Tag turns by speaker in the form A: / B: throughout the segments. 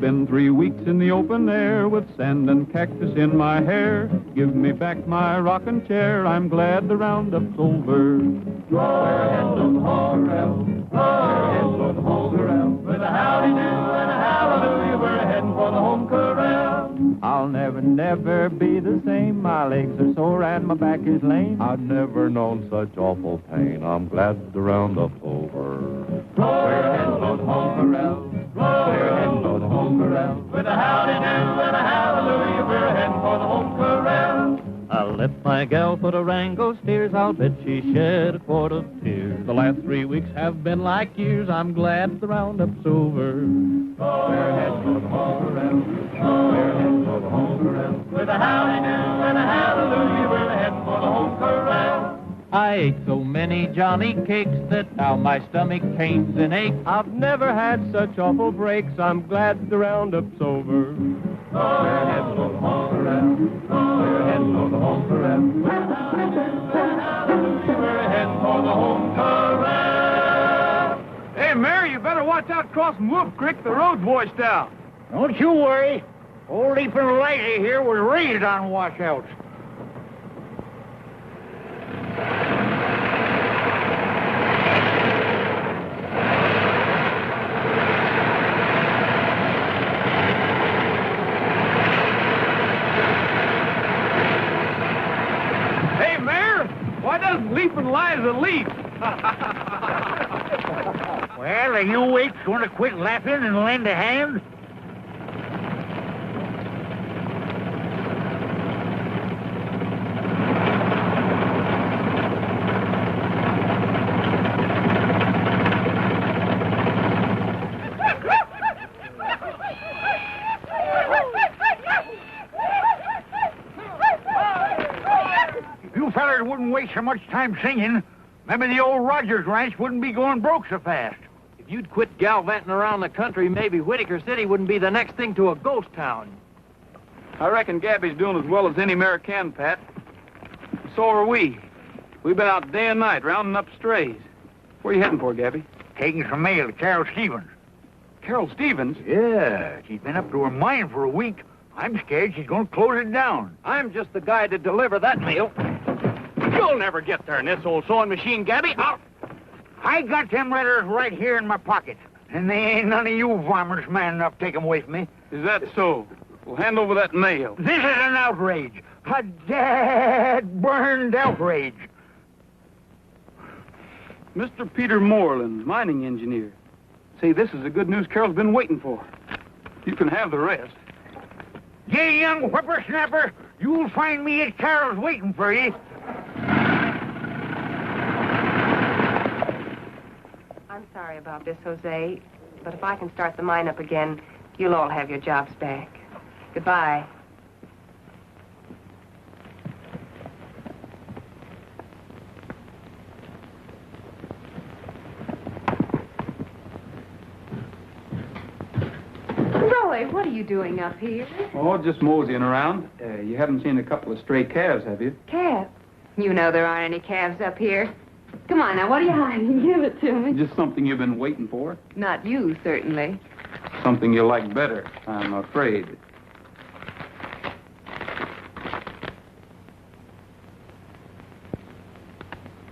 A: been 3 weeks in the open air with sand and cactus in my hair. Give me back my rocking chair. I'm glad the roundup's over.
B: We're heading for the home corral. We're heading for the home corral. With a howdy-do and a hallelujah, we're heading for the home corral.
C: I'll never, never be the same. My legs are sore and my back is lame.
D: I've never known such awful pain. I'm glad the roundup's over.
B: We're heading for the home corral. We're heading for the home corral. With a howdy-do and a hallelujah, we're heading for the home corral.
C: I'll let my gal put a wrangle steers. I'll bet she shed a quart of tears. The last 3 weeks have been like years. I'm glad the roundup's over.
B: We're heading for the home corral. We're heading for the home corral. With a howdy-do and a hallelujah, we're heading for the home corral.
C: I ate so many Johnny cakes that now my stomach pains and aches. I've never had such awful breaks. I'm glad the roundup's over.
B: We're heading for the home corral. We're heading for the home corral. With a howdy-do and a hallelujah, we're heading for the home corral.
E: Hey, Mary, you better watch out crossing Wolf Creek. The road's washed out.
F: Don't you worry. Old Leap and Lighty here was raised on washouts.
E: Hey, Mayor, why doesn't Leaping Liza leap?
F: Well, are you eights going to quit laughing and lend a hand? You fellers wouldn't waste so much time singing. Maybe the old Rogers Ranch wouldn't be going broke so fast.
C: If you'd quit gallivanting around the country, maybe Whitaker City wouldn't be the next thing to a ghost town.
E: I reckon Gabby's doing as well as any mare can, Pat. So are we. We've been out day and night rounding up strays. Where are you heading for, Gabby?
F: Taking some mail to Carol Stevens.
E: Carol Stevens?
F: Yeah, she's been up to her mine for a week. I'm scared she's going to close it down.
C: I'm just the guy to deliver that mail. You'll never get there in this old sewing machine, Gabby.
F: I got them letters right here in my pocket. And they ain't none of you varmints man enough to take them away from me.
E: Is that so? Well, hand over that mail.
F: This is an outrage. A dad-burned outrage.
E: Mr. Peter Moreland, mining engineer. Say, this is the good news Carol's been waiting for. You can have the rest.
F: You young whippersnapper, you'll find me at Carol's waiting for you.
G: I'm sorry about this, Jose, but if I can start the mine up again, you'll all have your jobs back. Goodbye. Roy, what are you doing up here?
E: Oh, just moseying around. You haven't seen a couple of stray calves, have you?
G: Calves? You know there aren't any calves up here. Come on now, what are you hiding? Give it to me.
E: Just something you've been waiting for.
G: Not you, certainly.
E: Something you like better, I'm afraid.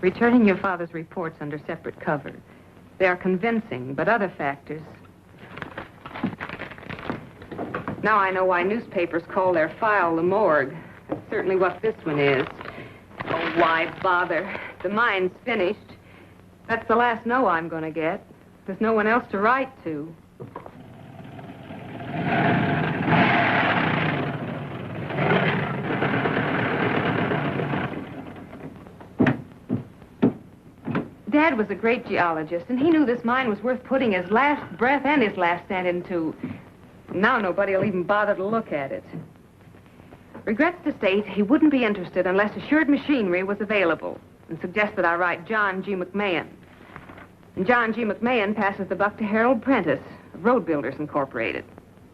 G: Returning your father's reports under separate cover. They are convincing, but other factors. Now I know why newspapers call their file the morgue. That's certainly what this one is. Oh, why bother? The mine's finished. That's the last no I'm going to get. There's no one else to write to. Dad was a great geologist, and he knew this mine was worth putting his last breath and his last cent into. Now nobody will even bother to look at it. Regrets to state he wouldn't be interested unless assured machinery was available, and suggested I write John G. McMahon. And John G. McMahon passes the buck to Harold Prentice of Road Builders Incorporated.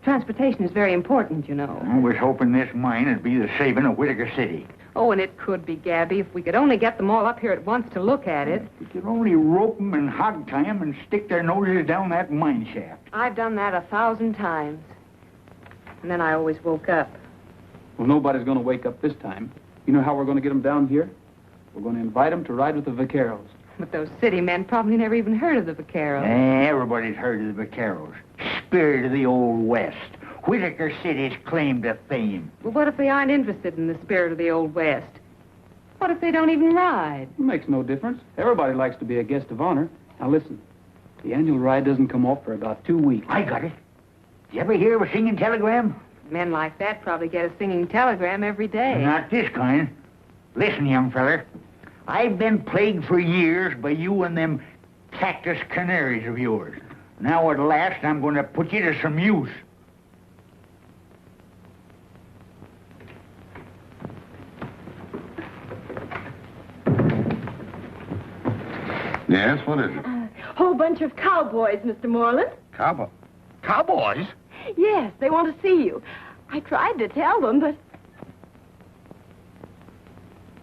G: Transportation is very important, you know.
F: I was hoping this mine would be the saving of Whitaker City.
G: Oh, and it could be, Gabby, if we could only get them all up here at once to look at it.
F: We could only rope them and hog tie them and stick their noses down that mine shaft.
G: I've done that 1,000 times. And then I always woke up.
E: Well, nobody's going to wake up this time. You know how we're going to get them down here? We're going to invite them to ride with the vaqueros.
G: But those city men probably never even heard of the vaqueros.
F: Everybody's heard of the vaqueros. Spirit of the Old West. Whitaker City's claim to fame.
G: Well, what if they aren't interested in the spirit of the Old West? What if they don't even ride?
E: It makes no difference. Everybody likes to be a guest of honor. Now, listen. The annual ride doesn't come off for about 2 weeks.
F: I got it. You ever hear of a singing telegram?
G: Men like that probably get a singing telegram every day.
F: Not this kind. Listen, young feller. I've been plagued for years by you and them cactus canaries of yours. Now at last I'm going to put you to some use.
H: Yes, what is it?
I: Whole bunch of cowboys, Mr. Moreland.
H: Cowboys?
I: Yes, they want to see you. I tried to tell them, but...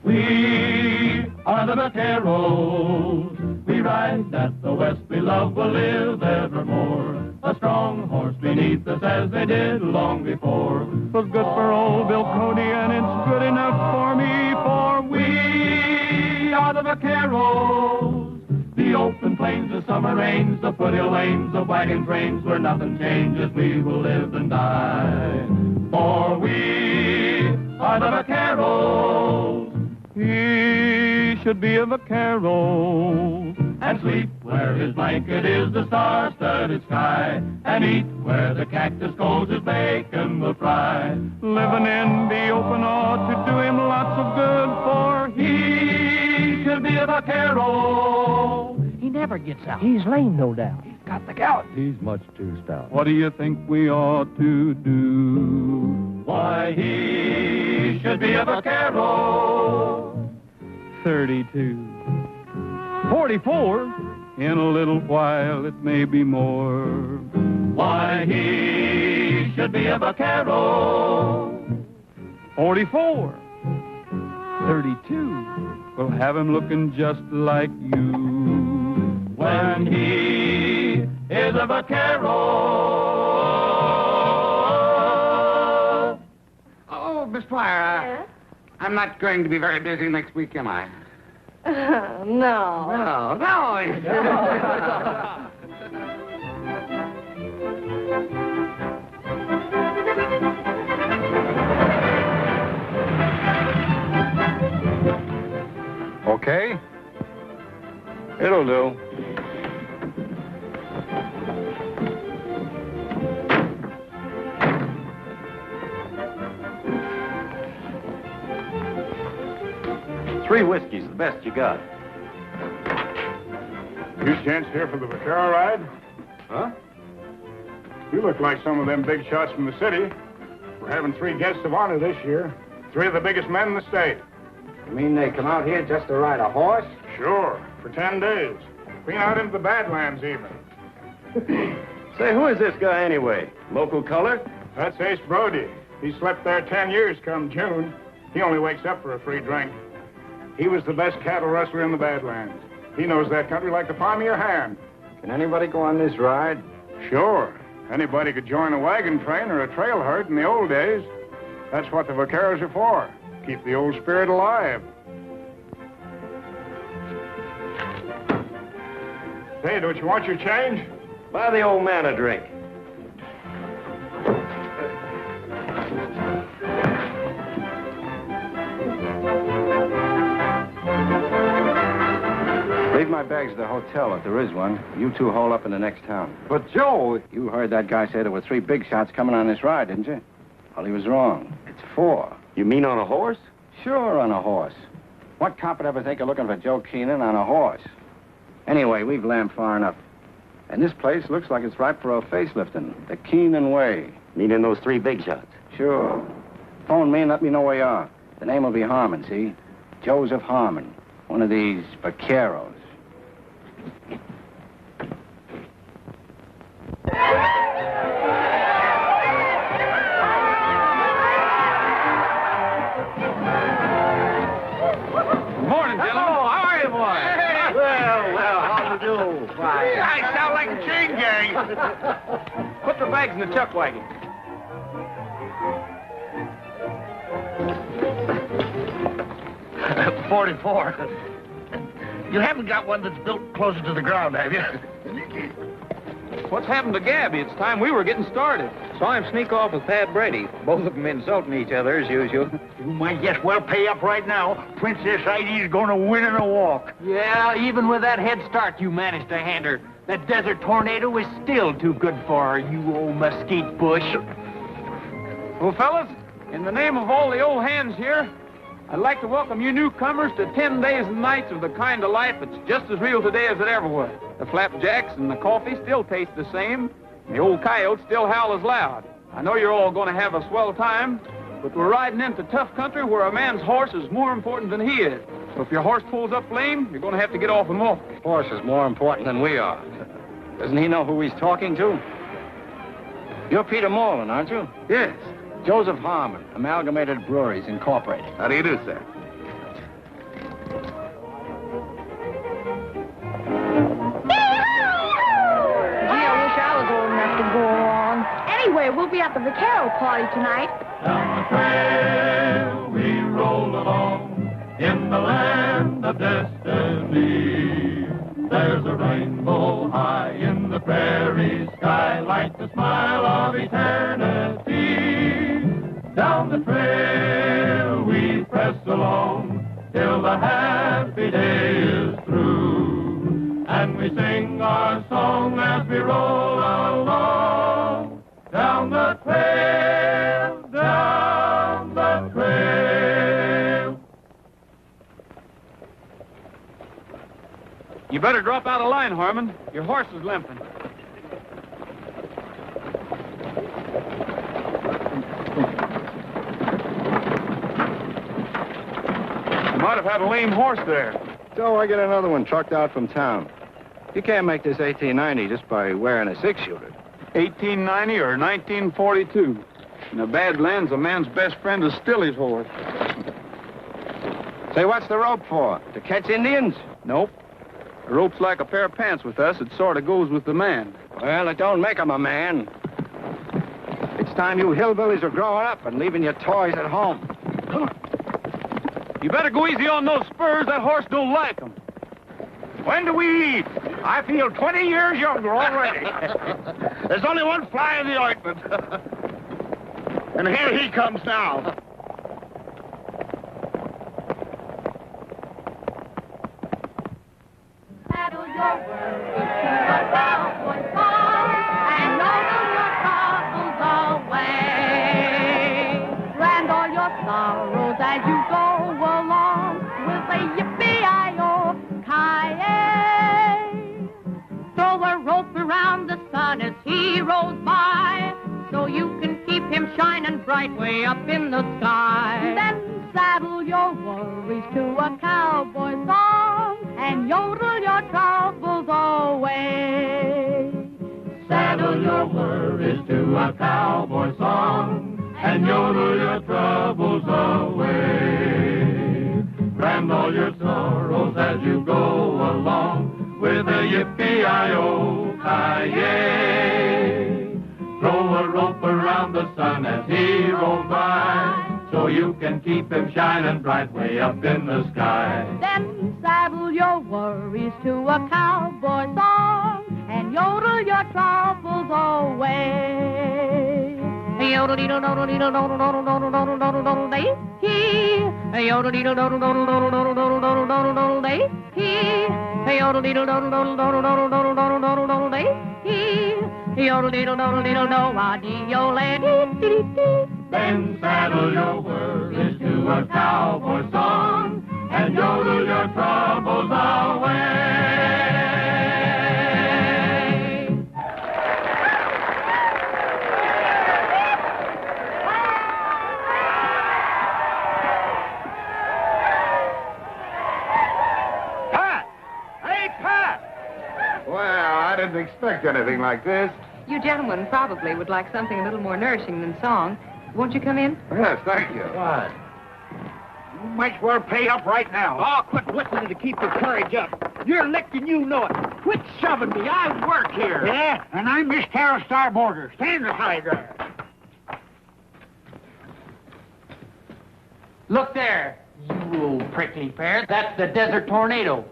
C: We are the vaqueros. We ride that the West we love will live evermore. A strong horse beneath us as they did long before.
A: Was good for old Bill Cody, and it's good enough for me, for
C: We are the vaqueros. The open plains, the summer rains, the foothill lanes, the wagon trains, where nothing changes, we will live and die. For we are the vaqueros.
A: he should be a vaquero.
C: And sleep where his blanket is the star-studded sky, and eat where the cactus grows his bacon will fry.
A: Living in the open ought to do him lots of good, for
C: He should be a vaquero.
J: He never gets out. He's lame, no doubt.
C: He's got the gout.
D: He's much too stout.
A: what do you think we ought to do?
C: Why, he should be a vaquero.
A: 32. 44. In a little while it may be more.
C: Why, he should be a vaquero.
A: 44. 32. We'll have him looking just like you.
C: When he is a vaquero.
K: Oh, Miss Pryor,
I: Yes?
K: I'm not going to be very busy next week, am I?
I: No.
K: No.
H: Okay. It'll do.
D: Three whiskeys, the best you got.
L: You gents here for the vaquero ride?
H: Huh?
L: You look like some of them big shots from the city. We're having 3 guests of honor this year. 3 of the biggest men in the state.
K: You mean they come out here just to ride a horse?
L: Sure, for 10 days. Clean out into the Badlands even.
D: Say, who is this guy anyway? Local color?
L: That's Ace Brody. He slept there 10 years come June. He only wakes up for a free drink. He was the best cattle rustler in the Badlands. He knows that country like the palm of your hand.
K: Can anybody go on this ride?
L: Sure. Anybody could join a wagon train or a trail herd in the old days. That's what the vaqueros are for. Keep the old spirit alive. Hey, don't you want your change?
D: Buy the old man a drink.
K: Leave my bags at the hotel if there is one. You 2 hole up in the next town.
H: But, Joe...
K: You heard that guy say there were 3 big shots coming on this ride, didn't you? Well, he was wrong. It's 4.
D: You mean on a horse?
K: Sure, on a horse. What cop would ever think of looking for Joe Keenan on a horse? Anyway, we've lammed far enough. And this place looks like it's ripe for a facelifting. The Keenan way.
D: Meaning those 3 big shots?
K: Sure. Phone me and let me know where you are. The name will be Harmon, see? Joseph Harmon. One of these vaqueros.
E: Morning, gentlemen.
K: Hello, how are you, boy?
E: Hey.
K: Well, how do you do? Fine.
F: I sound like a chain gang.
E: Put the bags in the chuck wagon.
M: 44. You haven't got one that's built closer to the ground, have you?
E: What's happened to Gabby? It's time we were getting started.
N: Saw him sneak off with Pat Brady. Both of them insulting each other as usual.
F: You might just well pay up right now. Princess Heidi's gonna win in a walk.
J: Yeah, even with that head start you managed to hand her, that desert tornado is still too good for her, you old mesquite bush.
E: Well, fellas, in the name of all the old hands here, I'd like to welcome you newcomers to 10 days and nights of the kind of life that's just as real today as it ever was. The flapjacks and the coffee still taste the same. The old coyotes still howl as loud. I know you're all going to have a swell time, but we're riding into tough country where a man's horse is more important than he is. So if your horse pulls up lame, you're going to have to get off and walk.
K: Horse is more important than we are. Doesn't he know who he's talking to? You're Peter Morland, aren't you?
E: Yes.
K: Joseph Harmon, Amalgamated Breweries, Incorporated.
E: How do you do, sir?
I: Anyway, we'll be at the vaquero party tonight.
C: Down the trail we roll along in the land of destiny. There's a rainbow high in the prairie sky like the smile of eternity. Down the trail we press along till the happy day is through. And we sing our song as we roll along. Down the trail, down the trail.
E: You better drop out of line, Harmon. Your horse is limping. You might have had a lame horse there.
K: So I get another one trucked out from town. You can't make this 1890 just by wearing a six-shooter.
E: 1890 or 1942. In the Badlands, a man's best friend is still his horse.
K: Say, what's the rope for? To catch Indians?
E: Nope. A rope's like a pair of pants with us. It sort of goes with the man.
K: Well, it don't make him a man. It's time you hillbillies are growing up and leaving your toys at home.
E: You better go easy on those spurs. That horse don't like them.
F: When do we eat? I feel 20 years younger already.
M: There's only one fly in the ointment. And here he comes now.
I: Saddle your worries to a cowboy song and yodel your troubles away. Land all your sorrows as you go along with a yippee-i-o-ki-yay. Throw a rope around the sun as he rolls by so you can keep him shining bright way up in the sky. Then saddle your worries to a cowboy song and yodel your troubles away.
C: Saddle your worries to a cowboy song and yodel your troubles away. Brand all your sorrows as you go along with a yippee-i-o-ki-yay. Throw a rope around the sun as he rolls by so you can keep him shining bright way up in the sky.
I: Then saddle your worries to a cowboy song and yodel your troubles away. Yodel dee dodel dodel dee dodel dodel dodel dodel dodel dodel day hee. Yodel dee dodel dodel dodel dodel dodel dodel dodel dodel day hee. Yodel dee dodel dodel dodel dodel dodel dodel dodel dodel day hee. Yodel dee dodel dee dodel ah dee yole dee dee dee.
C: Then saddle your worries to a cowboy song and yodel your troubles away.
L: Pat! Hey, Pat! Well, I didn't expect anything like this.
G: You gentlemen probably would like something a little more nourishing than song. Won't you come in?
L: Yes, thank you.
F: What? You might as well pay up right now.
J: Oh, quit whistling to keep your courage up. You're licked and you know it. Quit shoving me. I work here.
F: Yeah, and I'm Miss Carol Starboarder. Stand aside there.
J: Look there, you You prickly pear. That's the Desert Tornado.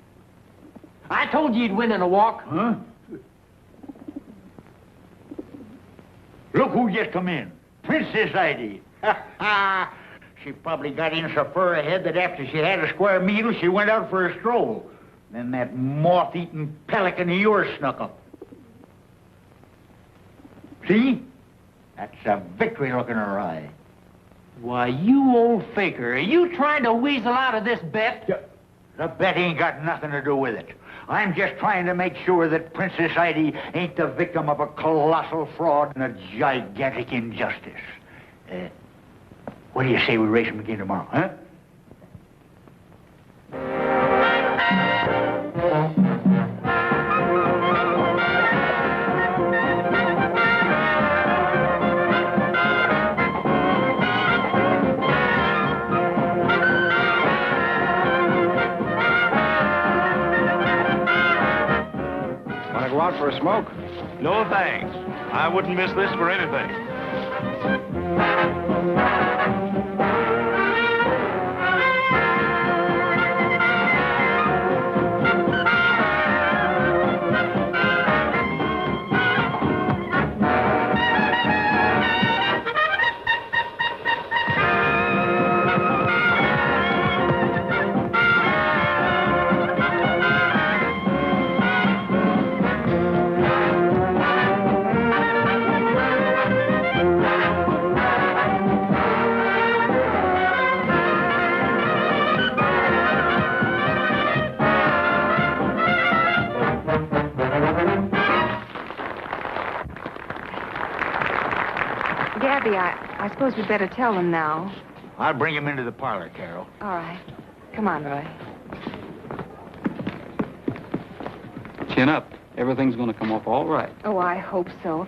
J: I told you you'd win in a walk.
F: Huh? Look who just come in. Princess Heidi. She probably got in so far ahead that after she had a square meal, she went out for a stroll. Then that moth-eaten pelican of yours snuck up. See? That's a victory look in her eye.
J: Why, you old faker, are you trying to weasel out of this bet?
F: The bet ain't got nothing to do with it. I'm just trying to make sure that Princess Heidi ain't the victim of a colossal fraud and a gigantic injustice. What do you say we race him again tomorrow, huh?
K: Want to go out for a smoke?
H: No thanks. I wouldn't miss this for anything.
G: Gabby, I suppose we'd better tell them now.
F: I'll bring him into the parlor, Carol.
G: All right. Come on, Roy.
E: Chin up. Everything's going to come off all right.
G: Oh, I hope so.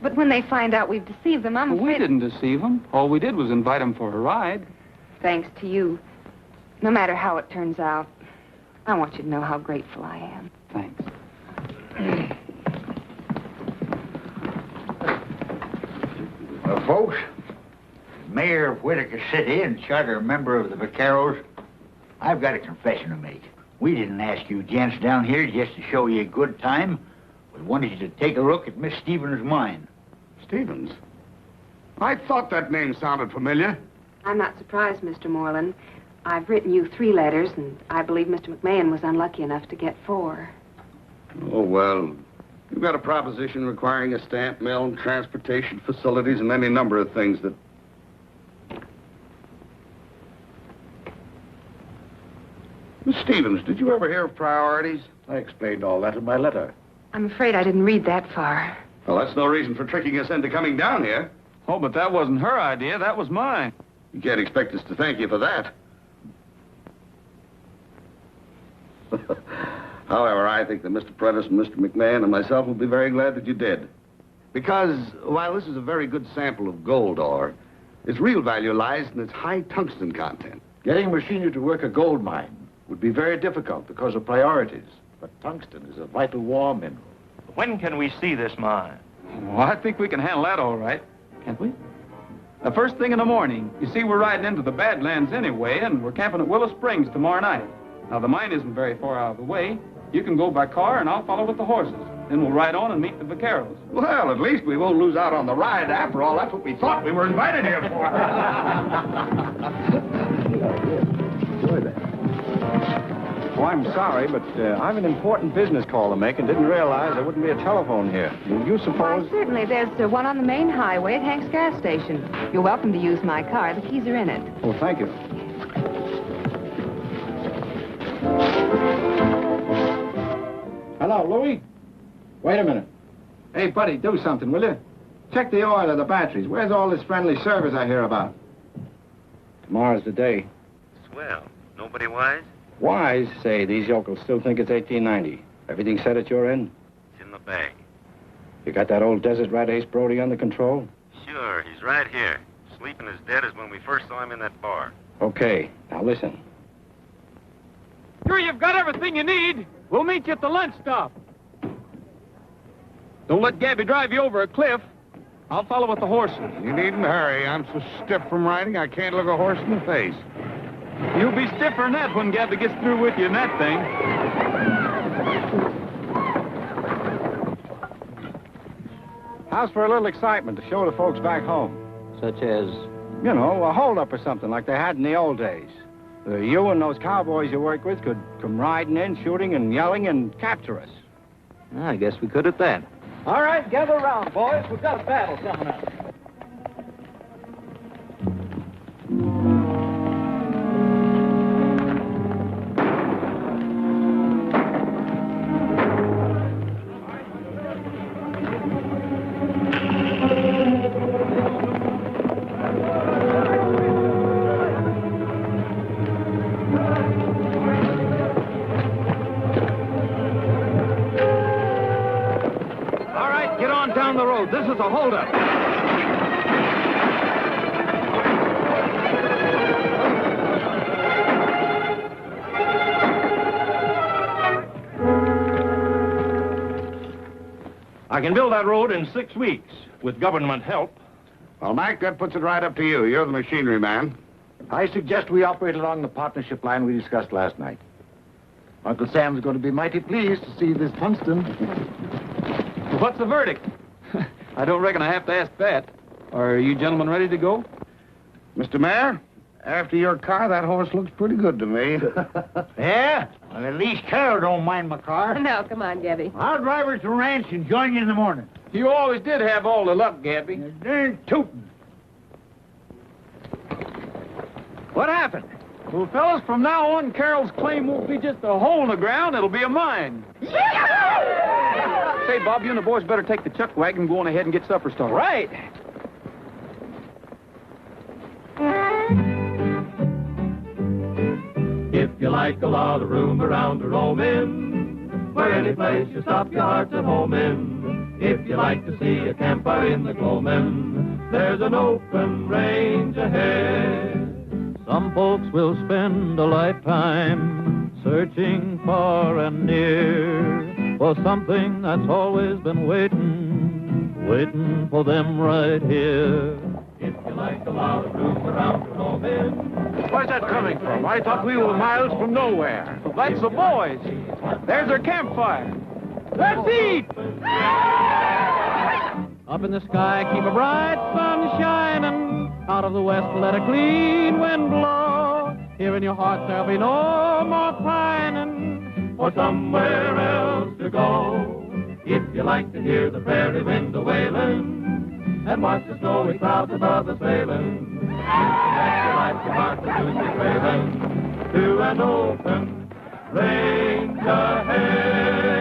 G: But when they find out we've deceived them, I'm
E: Well, we
G: afraid...
E: didn't deceive them. All we did was invite them for a ride.
G: Thanks to you. No matter how it turns out, I want you to know how grateful I am.
E: Thanks.
F: Well, folks, Mayor of Whitaker City and charter member of the Vaqueros, I've got a confession to make. We didn't ask you gents down here just to show you a good time. We wanted you to take a look at Miss Stevens' mine.
M: Stevens? I thought that name sounded familiar.
G: I'm not surprised, Mr. Moreland. I've written you 3 letters, and I believe Mr. McMahon was unlucky enough to get 4.
M: Oh, well, you've got a proposition requiring a stamp mill, transportation facilities, and any number of things that... Miss Stevens, did you ever hear of priorities? I explained all that in my letter.
G: I'm afraid I didn't read that far.
M: Well, that's no reason for tricking us into coming down here.
E: Oh, but that wasn't her idea. That was mine.
M: You can't expect us to thank you for that. However, I think that Mr. Prentice and Mr. McMahon and myself will be very glad that you did. Because, while this is a very good sample of gold ore, its real value lies in its high tungsten content.
O: Getting machinery to work a gold mine would be very difficult because of priorities. But tungsten is a vital war mineral.
H: When can we see this mine?
E: Well, I think we can handle that all right. Can't we? The first thing in the morning. You see, we're riding into the Badlands anyway, and we're camping at Willow Springs tomorrow night. Now, the mine isn't very far out of the way. You can go by car, and I'll follow with the horses. Then we'll ride on and meet the vaqueros.
M: Well, at least we won't lose out on the ride. After all, that's what we thought we were invited here for.
K: Enjoy that. Oh, I'm sorry, but I've an important business call to make and didn't realize there wouldn't be a telephone here. You suppose...
G: Why, certainly. There's one on the main highway at Hank's gas station. You're welcome to use my car. The keys are in it.
K: Oh, thank you. Hello, Louie? Wait a minute. Hey, buddy, do something, will you? Check the oil of the batteries. Where's all this friendly service I hear about? Tomorrow's the day.
P: Swell. Nobody wise?
K: Wise? Say, these yokels still think it's 1890. Everything set at your end?
P: It's in the bag.
K: You got that old desert rat Ace Brody under control?
P: Sure, he's right here. Sleeping as dead as when we first saw him in that bar.
K: Okay, now listen.
E: Sure, you've got everything you need. We'll meet you at the lunch stop. Don't let Gabby drive you over a cliff. I'll follow with the horses.
M: You needn't hurry. I'm so stiff from riding, I can't look a horse in the face.
A: You'll be stiffer than that when Gabby gets through with you in that thing.
K: How's for a little excitement to show the folks back home?
J: Such as?
K: You know, a holdup or something like they had in the old days. You and those cowboys you work with could come riding in, shooting and yelling and capture us.
J: I guess we could at that.
N: All right, gather around, boys. We've got a battle coming up.
J: Down the road. This is a holdup.
H: I can build that road in 6 weeks with government help.
M: Well, Mac, that puts it right up to you. You're the machinery man.
O: I suggest we operate along the partnership line we discussed last night. Uncle Sam's going to be mighty pleased to see this tungsten.
E: What's the verdict? I don't reckon I have to ask that. Are you gentlemen ready to go?
M: Mr. Mayor, after your car, that horse looks pretty good to me.
F: Yeah? Well, at least Carol don't mind my car.
G: No, come on, Gabby.
F: I'll drive her to the ranch and join you in the morning.
E: You always did have all the luck, Gabby.
F: Darn tootin'.
E: What happened? Well, fellas, from now on, Carol's claim won't be just a hole in the ground. It'll be a mine. Say, Bob, you and the boys better take the chuck wagon and go on ahead and get supper started.
N: Right.
C: If you like a lot of room around to roam in, where any place you stop your heart at home in. If you like to see a campfire in the gloaming, there's an open range ahead.
A: Some folks will spend a lifetime searching far and near for something that's always been waiting for them right here.
C: If you like a lot of room around to roam in.
H: Where's that coming from? I thought we were miles from nowhere.
E: That's the boys. There's their campfire. Let's eat!
A: Up in the sky, keep a bright sun shining. Out of the west, let a clean wind blow. Here in your heart, there'll be no more pining
C: or somewhere else to go. If you like to hear the prairie wind a-wailing and watch the snowy clouds above us sailing, if you like your heart to soon be trailing to an open range ahead.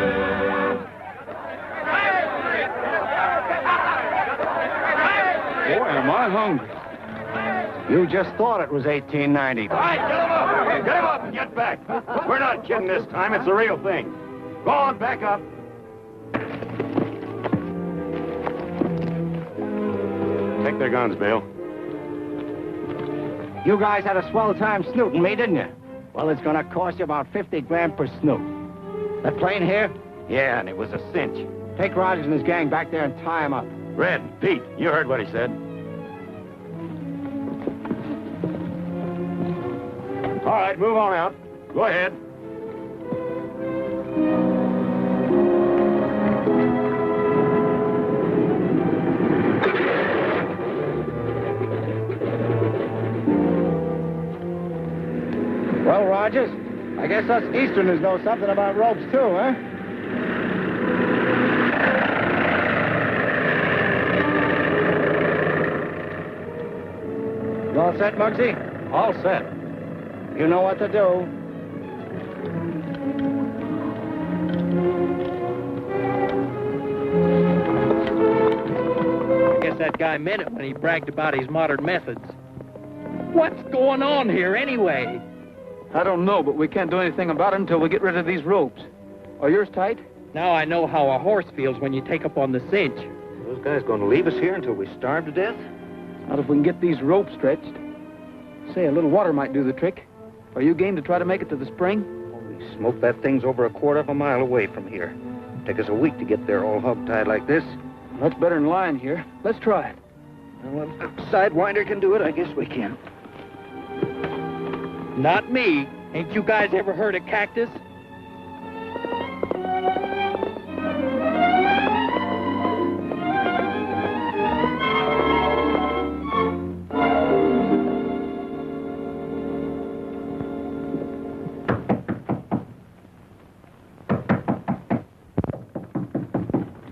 E: Boy, am I hungry.
K: You just thought it was 1890.
H: All right, get him up! Get him up and get back. We're not kidding this time. It's the real thing. Go on, back up. Take their guns, Bill.
K: You guys had a swell time snooting me, didn't you? Well, it's going to cost you about 50 grand per snoot. That plane here? Yeah, and it was a cinch. Take Rogers and his gang back there and tie him up.
H: Red, Pete, you heard what he said. All right, move on out. Go ahead.
K: Well, Rogers, I guess us Easterners know something about ropes, too, huh? You all set, Muggsy?
H: All set.
K: You know what to do.
J: I guess that guy meant it when he bragged about his modern methods. What's going on here, anyway?
E: I don't know, but we can't do anything about it until we get rid of these ropes. Are yours tight?
J: Now I know how a horse feels when you take up on the cinch.
N: Those guys going to leave us here until we starve to death?
E: Not if we can get these ropes stretched. Say, a little water might do the trick. Are you game to try to make it to the spring?
N: Holy smoke, that thing's over 1/4 mile away from here. Take us a week to get there all hog-tied like this.
E: That's better than lying here. Let's try it.
N: Well, if the Sidewinder can do it, I guess we can.
J: Not me. Ain't you guys ever heard of Cactus?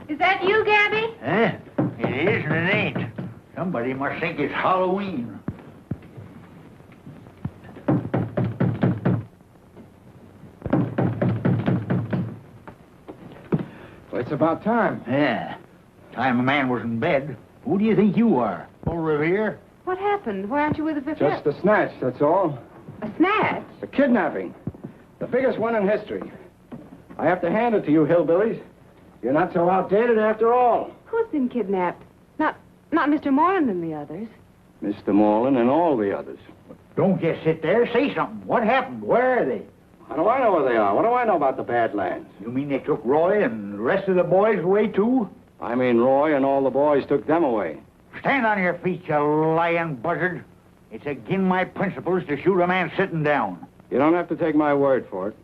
G: Is that you, Gabby?
F: Eh? It is and it ain't. Somebody must think it's Halloween.
O: Well, it's about time.
F: Yeah. Time a man was in bed. Who do you think you are? Old Revere?
G: What happened? Why aren't you with the
K: Just a snatch, that's all.
G: A snatch?
K: A kidnapping. The biggest one in history. I have to hand it to you, hillbillies. You're not so outdated after all.
G: Who's been kidnapped? Not Mr. Moreland and the others.
K: Mr. Moreland and all the others.
F: Don't just sit there. Say something. What happened? Where are they?
K: How do I know where they are? What do I know about the Badlands?
F: You mean they took Roy and the rest of the boys away, too?
K: I mean Roy and all the boys took them away.
F: Stand on your feet, you lying buzzard. It's against my principles to shoot a man sitting down.
K: You don't have to take my word for it.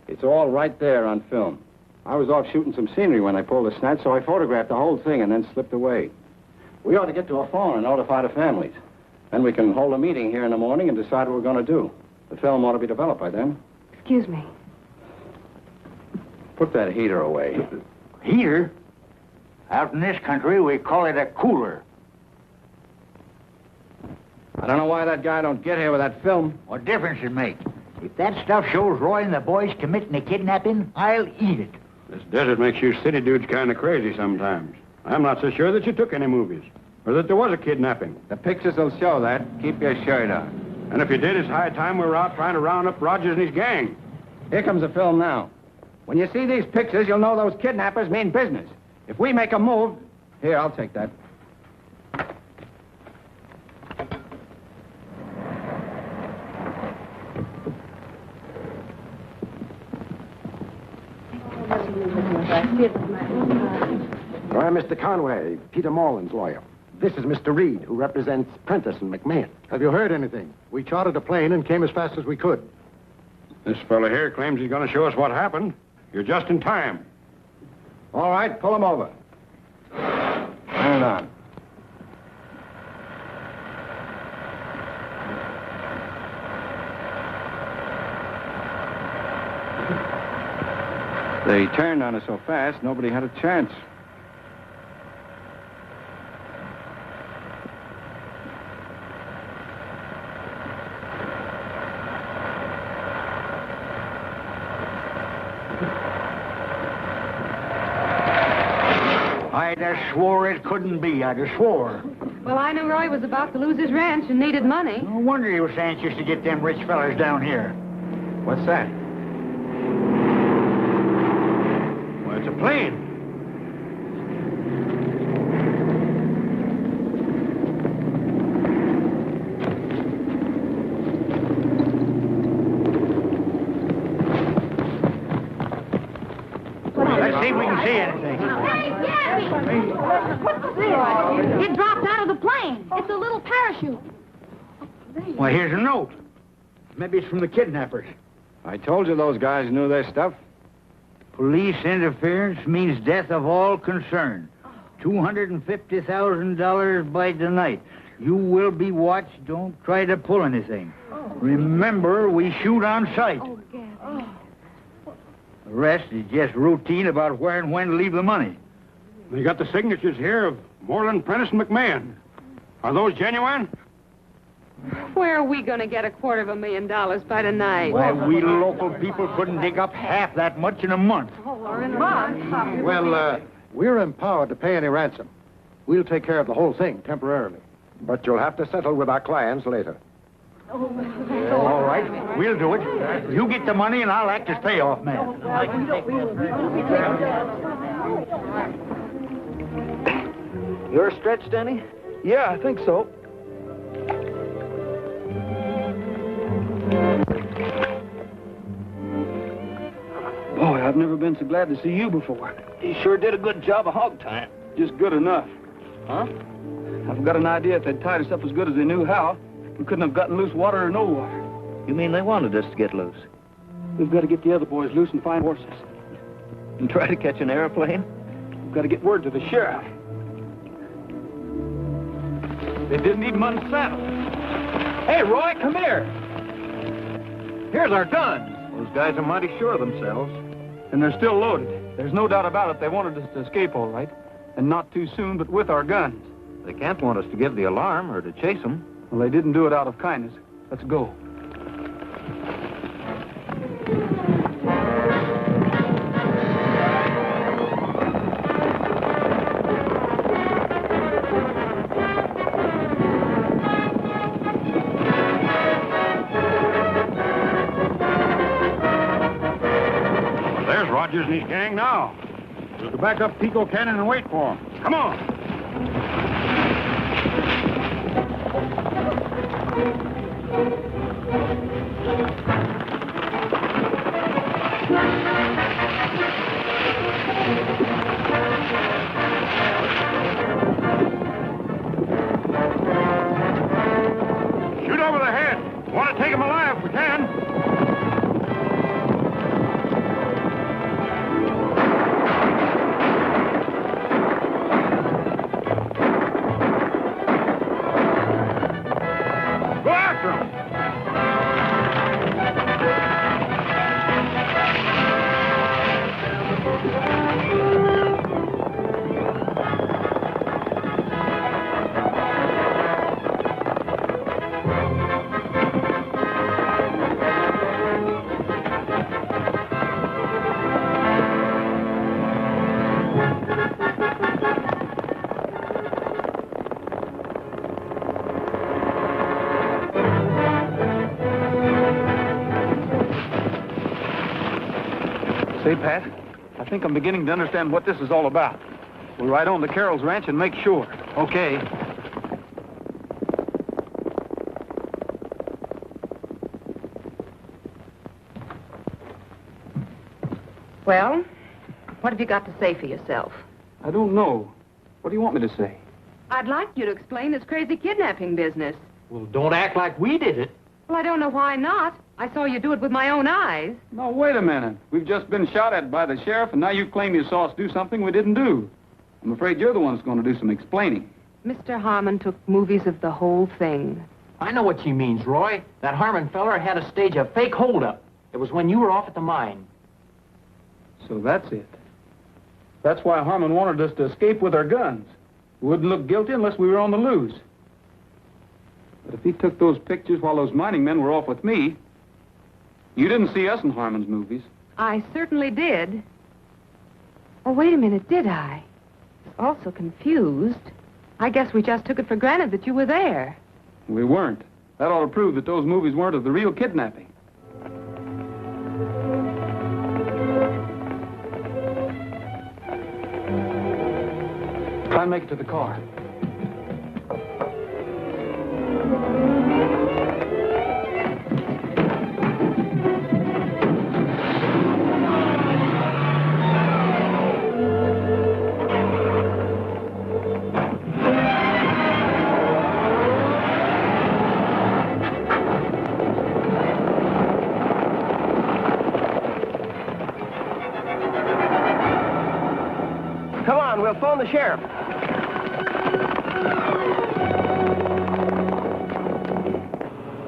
K: It's all right there on film. I was off shooting some scenery when I pulled the snatch, so I photographed the whole thing and then slipped away. We ought to get to a phone and notify the families. Then we can hold a meeting here in the morning and decide what we're going to do. The film ought to be developed by then.
G: Excuse me.
K: Put that heater away.
F: Heater? Out in this country, we call it a cooler.
K: I don't know why that guy don't get here with that film.
F: What difference it make? If that stuff shows Roy and the boys committing a kidnapping, I'll eat it.
H: This desert makes you city dudes kind of crazy sometimes. I'm not so sure that you took any movies, or that there was a kidnapping.
K: The pictures will show that. Keep your shirt on.
H: And if you did, it's high time we were out trying to round up Rogers and his gang.
K: Here comes the film now. When you see these pictures, you'll know those kidnappers mean business. If we make a move... Here, I'll take that.
O: I'm Mr. Conway, Peter Moreland's lawyer. This is Mr. Reed, who represents Prentice and McMahon.
L: Have you heard anything? We chartered a plane and came as fast as we could.
H: This fella here claims he's going to show us what happened. You're just in time.
K: All right, pull him over. Turn it on. They turned on us so fast, nobody had a chance.
F: I'd have swore it couldn't be. I'd have swore.
G: Well, I knew Roy was about to lose his ranch and needed money.
F: No wonder he was anxious to get them rich fellas down here.
K: What's that?
H: Well, it's a plane.
F: Let's see if we can see anything.
I: What's this? It dropped out of the plane. It's a little parachute.
F: Well, here's a note. Maybe it's from the kidnappers.
K: I told you those guys knew their stuff.
F: Police interference means death of all concerned. $250,000 by tonight. You will be watched. Don't try to pull anything. Remember, we shoot on sight. The rest is just routine about where and when to leave the money.
H: They got the signatures here of Moreland, Prentice, and McMahon. Are those genuine?
G: Where are we going to get $250,000 by tonight?
F: Why, we local people couldn't dig up half that much in a month.
L: Well, we're empowered to pay any ransom. We'll take care of the whole thing temporarily. But you'll have to settle with our clients later.
F: All right, we'll do it. You get the money and I'll act as payoff man.
J: You're stretched, Denny?
N: Yeah, I think so. Boy, I've never been so glad to see you before.
J: You sure did a good job of hog tying.
N: Just good enough.
J: Huh?
N: I've got an idea if they'd tied us up as good as they knew how, we couldn't have gotten loose water or no water. You mean they wanted us to get loose?
Q: We've got to get the other boys loose and find horses.
N: And try to catch an airplane?
Q: We've got to get word to the sheriff. They didn't even unsaddle.
O: Hey, Roy, come here. Here's our guns.
Q: Those guys are mighty sure of themselves. And they're still loaded. There's no doubt about it. They wanted us to escape all right. And not too soon, but with our guns.
O: They can't want us to give the alarm or to chase them.
Q: Well, they didn't do it out of kindness. Let's go.
H: There's Rogers and his gang now. We'll go back up Pico Canyon and wait for them. Come on. Shoot over the head. Want to take him alive if we can. Go after him.
Q: Say, Pat, I think I'm beginning to understand what this is all about. We'll ride on to Carroll's ranch and make sure.
O: Okay.
G: Well, what have you got to say for yourself?
Q: I don't know. What do you want me to say?
G: I'd like you to explain this crazy kidnapping business.
J: Well, don't act like we did it.
G: Well, I don't know why not. I saw you do it with my own eyes.
Q: No, wait a minute. We've just been shot at by the sheriff, and now you claim you saw us do something we didn't do. I'm afraid you're the one that's going to do some explaining.
G: Mr. Harmon took movies of the whole thing.
J: I know what she means, Roy. That Harmon feller had to stage a fake holdup. It was when you were off at the mine.
Q: So that's it. That's why Harmon wanted us to escape with our guns. We wouldn't look guilty unless we were on the loose. But if he took those pictures while those mining men were off with me, you didn't see us in Harmon's movies.
G: I certainly did. Oh, wait a minute, did I? Also confused. I guess we just took it for granted that you were there.
Q: We weren't. That ought to prove that those movies weren't of the real kidnapping. Try and make it to the car.
R: Come on, we'll phone the sheriff.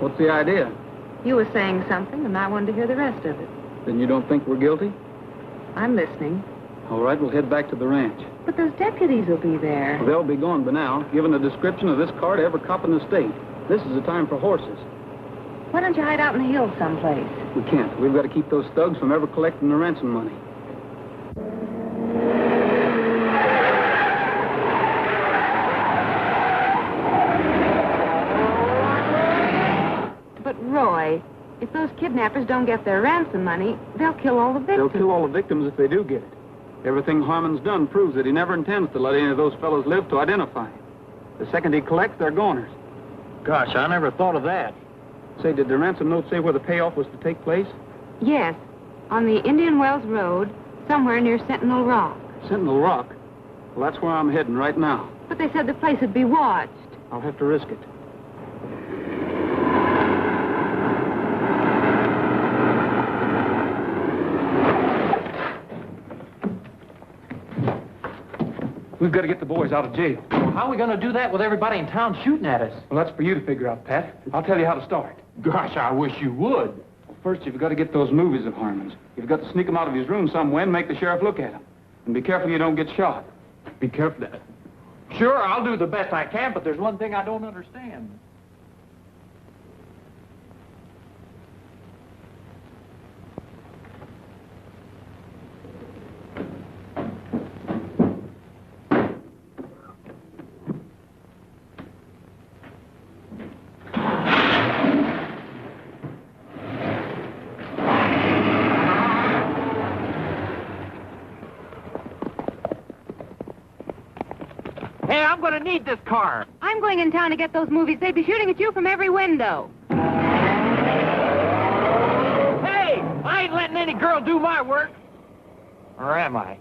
Q: What's the idea?
G: You were saying something, and I wanted to hear the rest of it.
Q: Then you don't think we're guilty?
G: I'm listening.
Q: All right, we'll head back to the ranch.
G: But those deputies will be there.
Q: They'll be gone by now, giving a description of this car to every cop in the state. This is the time for horses.
G: Why don't you hide out in the hills someplace?
Q: We can't. We've got to keep those thugs from ever collecting the ransom money.
G: But, Roy, if those kidnappers don't get their ransom money, they'll kill all the victims.
Q: They'll kill all the victims if they do get it. Everything Harmon's done proves that he never intends to let any of those fellows live to identify him. The second he collects, they're goners.
O: Gosh, I never thought of that.
Q: Say, did the ransom note say where the payoff was to take place?
G: Yes, on the Indian Wells Road, somewhere near Sentinel Rock.
Q: Sentinel Rock? Well, that's where I'm heading right now.
G: But they said the place would be watched.
Q: I'll have to risk it. We've got to get the boys out of jail.
J: Well, how are we going to do that with everybody in town shooting at us?
Q: Well, that's for you to figure out, Pat. I'll tell you how to start.
J: Gosh, I wish you would.
Q: Well, first, you've got to get those movies of Harmon's. You've got to sneak them out of his room somewhere and make the sheriff look at them. And be careful you don't get shot.
J: Be careful. Sure, I'll do the best I can, but there's one thing I don't understand. Hey, I'm going to need this car.
G: I'm going in town to get those movies. They'd be shooting at you from every window.
J: Hey, I ain't letting any girl do my work. Or am I?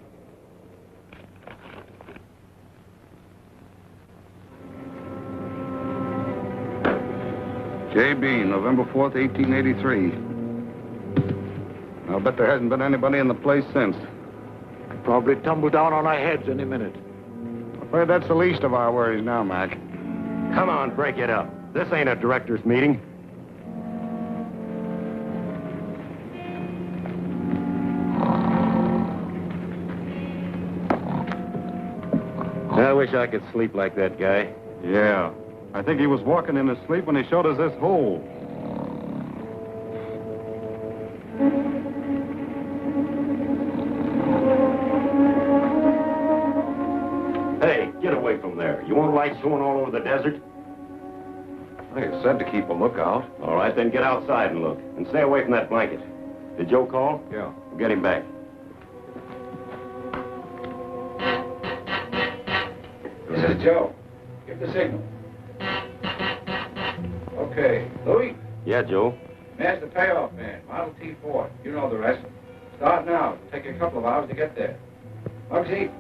M: J.B., November 4th, 1883. I'll bet there hasn't been anybody in the place since.
O: Probably tumble down on our heads any minute.
L: I'm afraid that's the least of our worries now, Mac.
H: Come on, break it up. This ain't a director's meeting. I wish I could sleep like that guy.
D: Yeah. I think he was walking in his sleep when he showed us this hole.
H: Hey, get away from there. You want lights going all over the desert?
D: I said to keep a lookout.
H: All right, then get outside and look. And stay away from that blanket. Did Joe call?
D: Yeah.
H: We'll get him back.
K: This is Joe. Give the signal. Okay. Louis?
H: Yeah, Joe.
K: Master payoff man, Model T4. You know the rest. Start now. It'll take you a couple of hours to get there. Muggsy?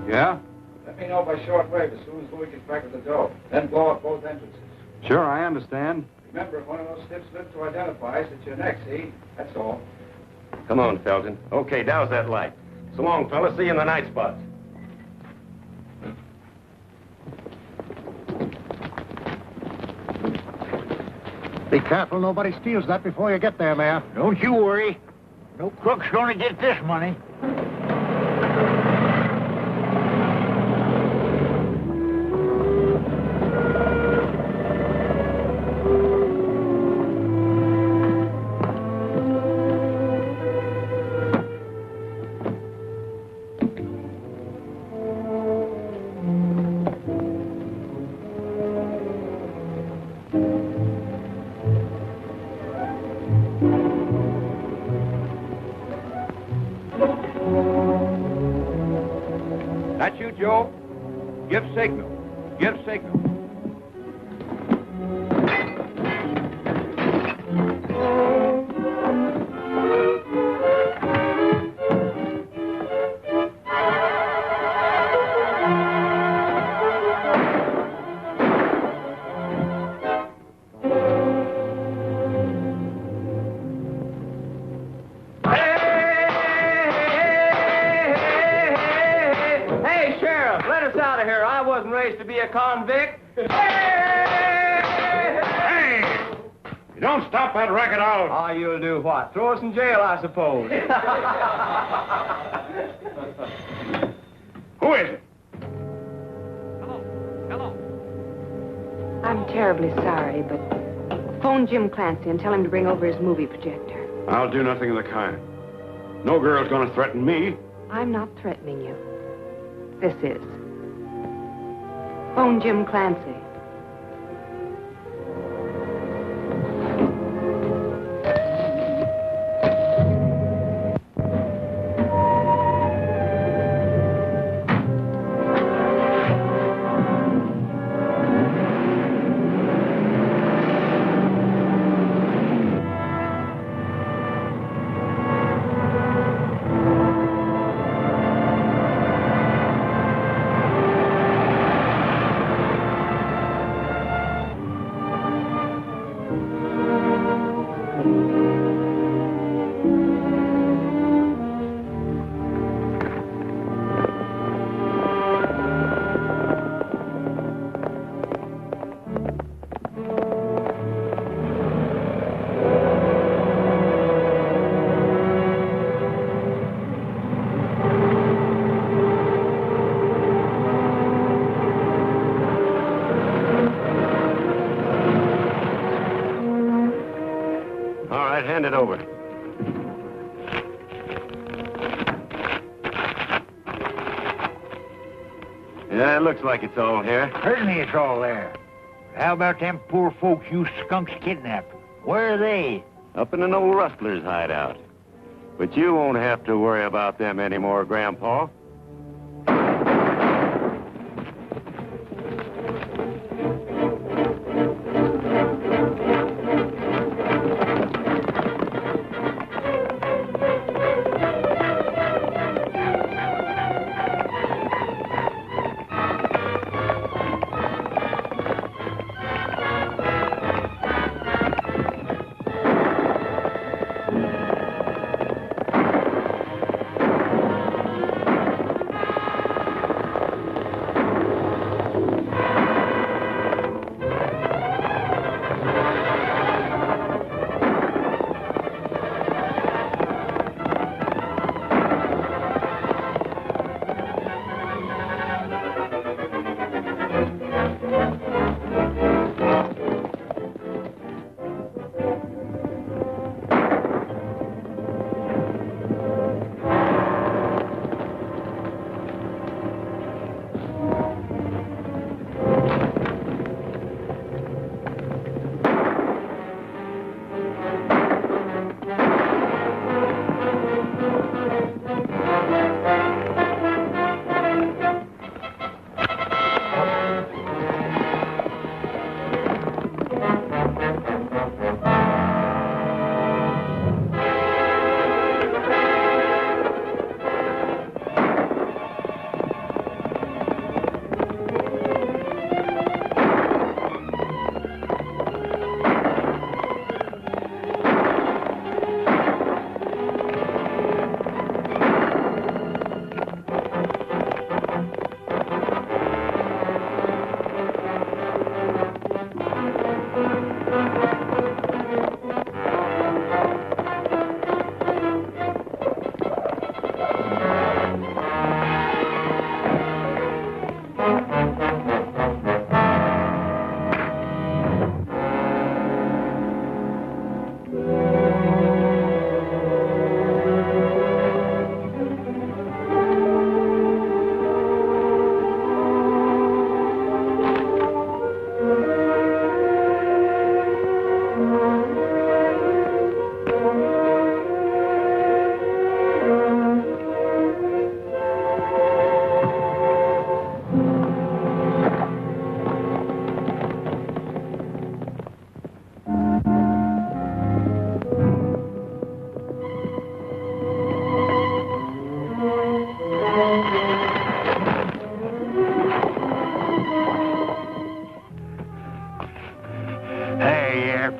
D: Yeah?
K: Let me know by shortwave as soon as Louis gets back to the door. Then blow up both entrances.
D: Sure, I understand.
K: Remember, if one of those slips lives to identify us, it's your neck, see? That's all.
H: Come on, Felton. Okay, douse that light. So long, fellas. See you in the night spots.
O: Be careful nobody steals that before you get there, Mayor.
R: Don't you worry. No crook's gonna get this money.
K: That's you, Joe? Give signal. Give signal.
J: Hey, Sheriff, let us out of here. I wasn't raised to be a convict.
H: Hey! You don't stop that racket, I'll...
J: Oh, you'll do what? Throw us in jail, I suppose.
H: Who is it?
G: I'm terribly sorry, but phone Jim Clancy and tell him to bring over his movie projector.
H: I'll do nothing of the kind. No girl's gonna threaten me.
G: I'm not threatening you. This is. Phone Jim Clancy.
P: All right, hand it over. Yeah, it looks like it's all here.
R: Certainly it's all there. How about them poor folks you skunks kidnapped? Where are they?
P: Up in an old rustler's hideout. But you won't have to worry about them anymore, Grandpa.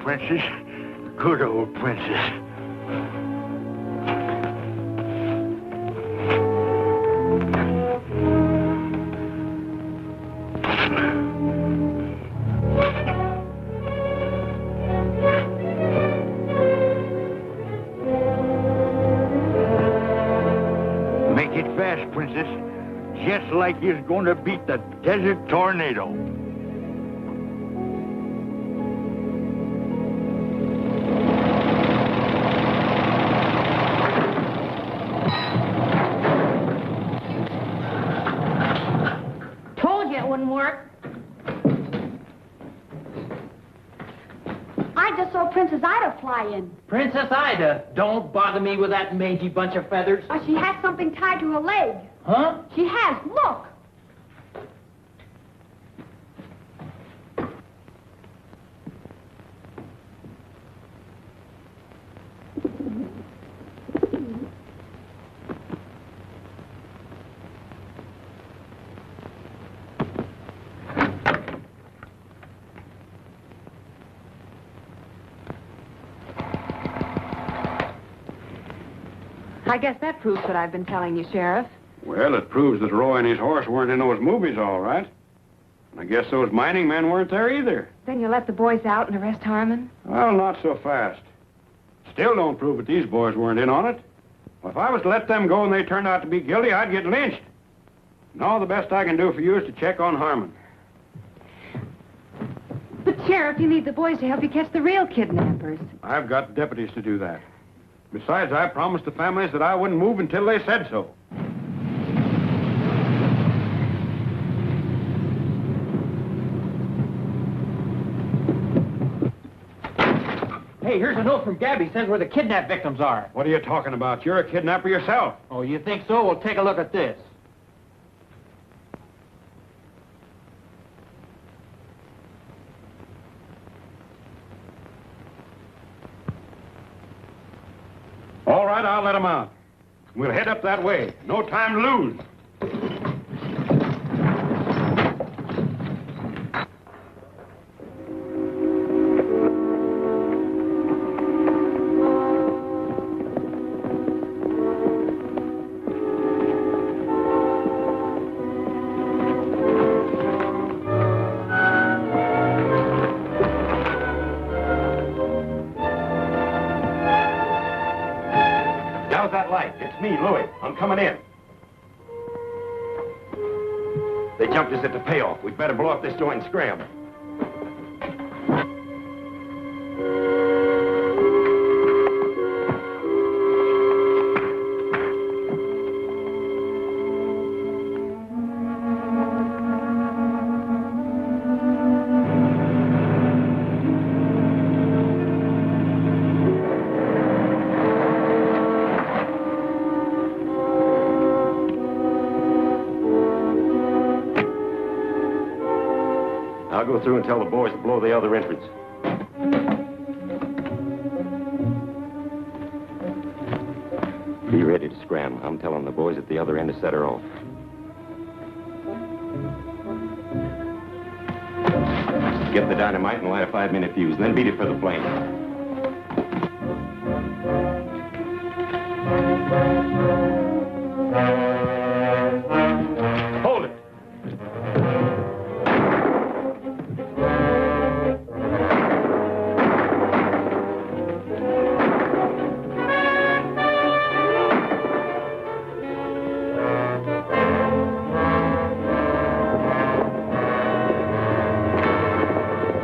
R: Princess. Good old princess. Make it fast, princess. Just like you're going to beat the desert tornado.
S: Princess Ida fly in.
J: Princess Ida? Don't bother me with that mangy bunch of feathers.
S: She has something tied to her leg.
J: Huh?
S: She has. Look.
G: I guess that proves what I've been telling you, Sheriff.
H: Well, it proves that Roy and his horse weren't in those movies, all right. And I guess those mining men weren't there either.
G: Then you let the boys out and arrest Harmon?
H: Well, not so fast. Still don't prove that these boys weren't in on it. Well, if I was to let them go and they turned out to be guilty, I'd get lynched. Now the best I can do for you is to check on Harmon.
S: But
G: Sheriff, you need the boys to help you catch the real kidnappers.
H: I've got deputies to do that. Besides, I promised the families that I wouldn't move until they said so.
J: Hey, here's a note from Gabby. Says where the kidnap victims are.
H: What are you talking about? You're a kidnapper yourself.
J: Oh, you think so? Well, take a look at this.
H: All right, I'll let them out. We'll head up that way. No time to lose. How's that light? It's me, Louis. I'm coming in. They jumped us at the payoff. We'd better blow up this joint and scram. I'll go through and tell the boys to blow the other entrance. Be ready to scram. I'm telling the boys at the other end to set her off. Get the dynamite and light a 5-minute fuse, then beat it for the plane. Hold it.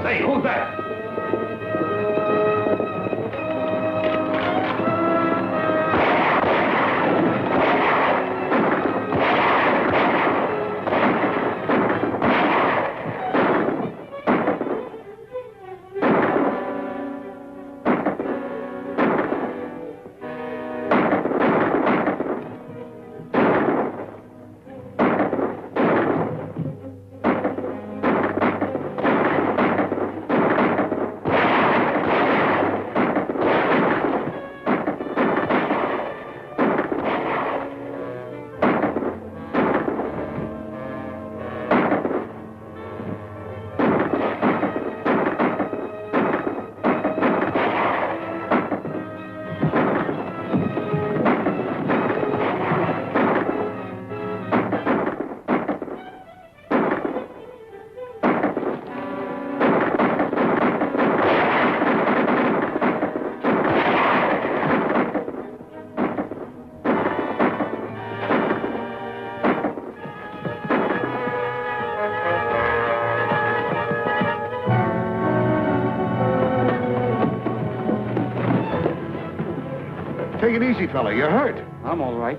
H: Say, who's that?
K: Take it easy, fella. You're hurt.
Q: I'm all right.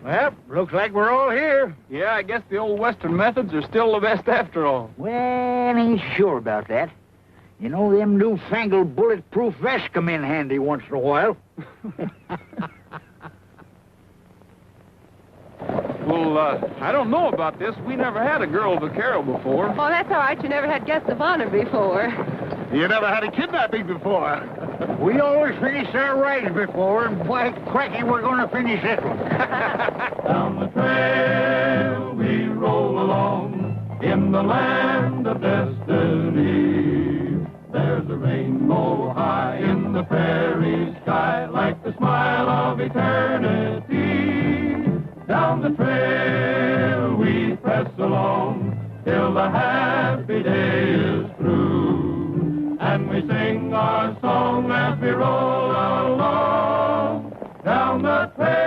R: Well, looks like we're all here.
E: Yeah, I guess the old Western methods are still the best after all.
R: Well, I ain't sure about that. You know, them newfangled bulletproof vests come in handy once in a while.
E: Well, I don't know about this. We never had a girl vaquero before.
T: Oh, that's all right. You never had guests of honor before.
R: You never had a kidnapping before. We always finish our rides before, and by cracky, we're going to finish this one.
C: Down the trail we roll along in the land of destiny. There's a rainbow high in the prairie sky, like the smile of eternity. Down the trail we press along till the happy day is through, and we sing our song as we roll along down the trail.